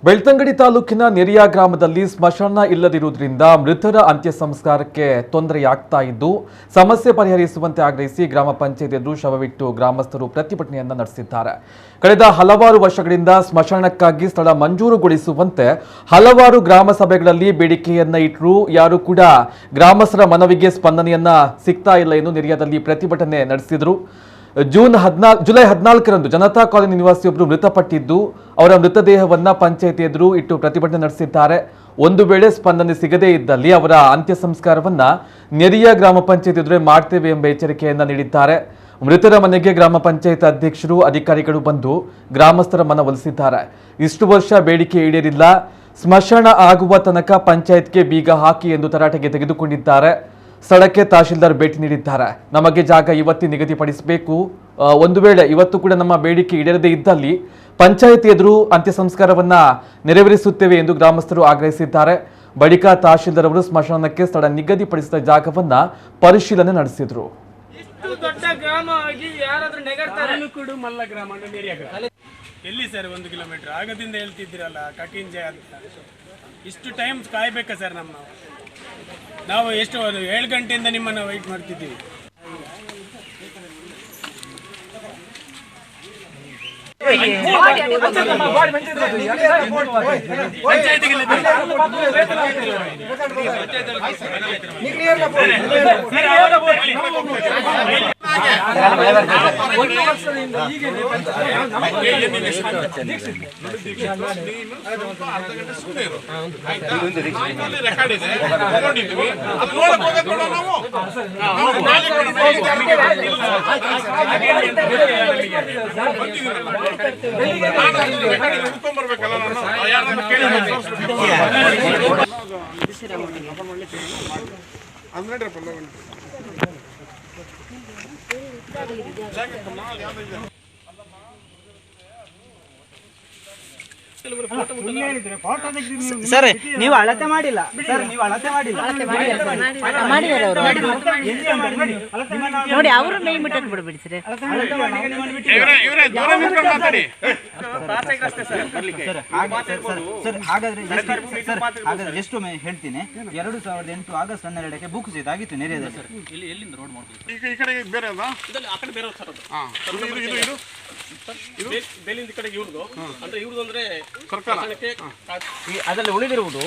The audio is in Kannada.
ಬೆಳ್ತಂಗಡಿ ತಾಲೂಕಿನ ನೆರಿಯ ಗ್ರಾಮದಲ್ಲಿ ಸ್ಮಶಾನ ಇಲ್ಲದಿರುವುದರಿಂದ ಮೃತರ ಅಂತ್ಯ ಸಂಸ್ಕಾರಕ್ಕೆ ತೊಂದರೆಯಾಗ್ತಾ ಇದ್ದು ಸಮಸ್ಯೆ ಪರಿಹರಿಸುವಂತೆ ಆಗ್ರಹಿಸಿ ಗ್ರಾಮ ಪಂಚಾಯತ್ ಎದುರು ಶವವಿಟ್ಟು ಗ್ರಾಮಸ್ಥರು ಪ್ರತಿಭಟನೆಯನ್ನ ನಡೆಸಿದ್ದಾರೆ. ಕಳೆದ ಹಲವಾರು ವರ್ಷಗಳಿಂದ ಸ್ಮಶಾನಕ್ಕಾಗಿ ಸ್ಥಳ ಮಂಜೂರುಗೊಳಿಸುವಂತೆ ಹಲವಾರು ಗ್ರಾಮ ಸಭೆಗಳಲ್ಲಿ ಬೇಡಿಕೆಯನ್ನ ಇಟ್ಟರು. ಯಾರು ಕೂಡ ಗ್ರಾಮಸ್ಥರ ಮನವಿಗೆ ಸ್ಪಂದನೆಯನ್ನ ಸಿಗ್ತಾ ಇಲ್ಲ ಎಂದು ನೆರಿಯದಲ್ಲಿ ಪ್ರತಿಭಟನೆ ನಡೆಸಿದರು. ಜುಲೈ 14ರಂದು ಜನತಾ ಕಾಲೋನಿ ನಿವಾಸಿಯೊಬ್ಬರು ಮೃತಪಟ್ಟಿದ್ದು ಅವರ ಮೃತದೇಹವನ್ನ ಪಂಚಾಯತ್ ಎದುರು ಇಟ್ಟು ಪ್ರತಿಭಟನೆ ನಡೆಸಿದ್ದಾರೆ. ಒಂದು ವೇಳೆ ಸ್ಪಂದನೆ ಸಿಗದೇ ಇದ್ದಲ್ಲಿ ಅವರ ಅಂತ್ಯ ಸಂಸ್ಕಾರವನ್ನ ನೆರಿಯ ಗ್ರಾಮ ಪಂಚಾಯತ್ ಎದುರೇ ಮಾಡ್ತೇವೆ ಎಂಬ ಎಚ್ಚರಿಕೆಯನ್ನ ನೀಡಿದ್ದಾರೆ. ಮೃತರ ಮನೆಗೆ ಗ್ರಾಮ ಪಂಚಾಯತ್ ಅಧ್ಯಕ್ಷರು ಅಧಿಕಾರಿಗಳು ಬಂದು ಗ್ರಾಮಸ್ಥರ ಮನವೊಲಿಸಿದ್ದಾರೆ. ಇಷ್ಟು ವರ್ಷ ಬೇಡಿಕೆ ಈಡೇರಿಲ್ಲ, ಸ್ಮಶಾನ ಆಗುವ ತನಕ ಪಂಚಾಯತ್ಗೆ ಬೀಗ ಹಾಕಿ ಎಂದು ತರಾಟೆಗೆ ತೆಗೆದುಕೊಂಡಿದ್ದಾರೆ. ಸ್ಥಳಕ್ಕೆ ತಹಶೀಲ್ದಾರ್ ಭೇಟಿ ನೀಡಿದ್ದಾರೆ. ನಮಗೆ ಜಾಗ ಇವತ್ತು ನಿಗದಿಪಡಿಸಬೇಕು, ಒಂದು ವೇಳೆ ಇವತ್ತು ಕೂಡ ನಮ್ಮ ಬೇಡಿಕೆ ಈಡೇರದೇ ಇದ್ದಲ್ಲಿ ಪಂಚಾಯತ್ ಎದುರು ಅಂತ್ಯ ಸಂಸ್ಕಾರವನ್ನ ನೆರವೇರಿಸುತ್ತೇವೆ ಎಂದು ಗ್ರಾಮಸ್ಥರು ಆಗ್ರಹಿಸಿದ್ದಾರೆ. ಬಳಿಕ ತಹಶೀಲ್ದಾರ್ ಅವರು ಸ್ಮಶಾನಕ್ಕೆ ಸ್ಥಳ ನಿಗದಿಪಡಿಸಿದ ಜಾಗವನ್ನ ಪರಿಶೀಲನೆ ನಡೆಸಿದ್ರು. ಎಲ್ಲಿ ಸರ್ 1 ಕಿಲೋಮೀಟರ್ ಆಗದಿಂದ ಹೇಳ್ತಿದ್ದೀರಲ್ಲ ಕಟಿಂಜೆ ಅಂತ, ಇಷ್ಟು ಟೈಮ್ ಕಾಯ್ಬೇಕಾ ಸರ್? ನಾವು ಎಷ್ಟು 7 ಗಂಟೆಯಿಂದ ನಿಮ್ಮನ್ನು ವೆಯ್ಟ್ ಮಾಡ್ತಿದ್ದೀವಿ. ಸರ್ ನೀವು ಅಳತೆ ಮಾಡಿಲ್ಲ, ಸರ್ ನೀವು ಅಳತೆ ಮಾಡಿಲ್ಲ ನೋಡಿ, ಅವರು ಮೈ ಮುಟ್ಟಕ್ಕೆ ಬಿಡಬೇಡಿ ಸರ್. ಹಾಗಾದ್ರೆ ಎಷ್ಟು ಹೇಳ್ತೀನಿ. 2008 ಆಗಸ್ಟ್ 12ಕ್ಕೆ ಭೂಕುಸಿತಾಗಿತ್ತು ನೆರೆಯದಲ್ಲಿ. ಅದರಲ್ಲಿ ಉಳಿದಿರುವುದು